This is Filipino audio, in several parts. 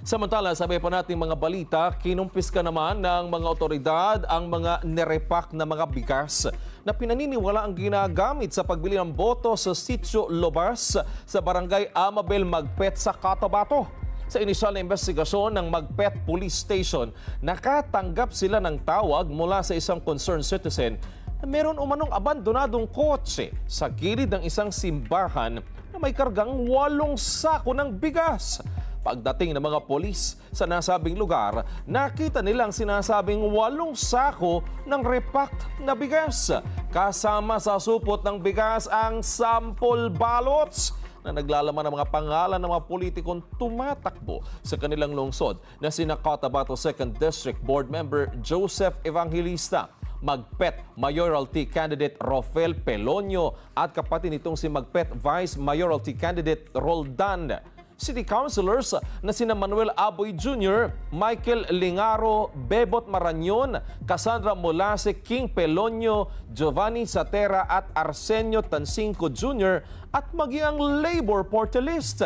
Samantala, sabi pa natin mga balita, kinumpiska naman ng mga otoridad ang mga nerepak na mga bigas na pinaniniwala ang ginagamit sa pagbili ng boto sa Sitio Lobas sa Barangay Amabel, Magpet sa Cotabato. Sa inisyal na investigasyon ng Magpet Police Station, nakatanggap sila ng tawag mula sa isang concerned citizen na meron umanong abandonadong kotse sa gilid ng isang simbahan na may kargang 8 sako ng bigas. Pagdating ng mga polis sa nasabing lugar, nakita nilang sinasabing 8 sako ng repacked na bigas. Kasama sa supot ng bigas ang sample ballots na naglalaman ng mga pangalan ng mga politikong tumatakbo sa kanilang lungsod na sina Cotabato 2nd District Board Member Joseph Evangelista, Magpet Mayoralty Candidate Roffel Pelonio at kapatid nitong si Magpet Vice Mayoralty Candidate Roldan. City Councilors na sina Manuel Aboy Jr., Michael Lingaro, Bebot Marañon, Cassandra Molase, King Pelonio, Giovanni Satera at Arsenio Tansinco Jr. at maging ang Labor Party List.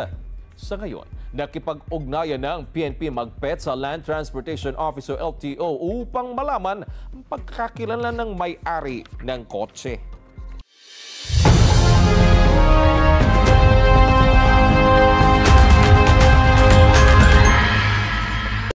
Sa ngayon, nakipag-ugnayan ng PNP Magpet sa Land Transportation Office o LTO upang malaman ang pagkakakilanlan ng may-ari ng kotse.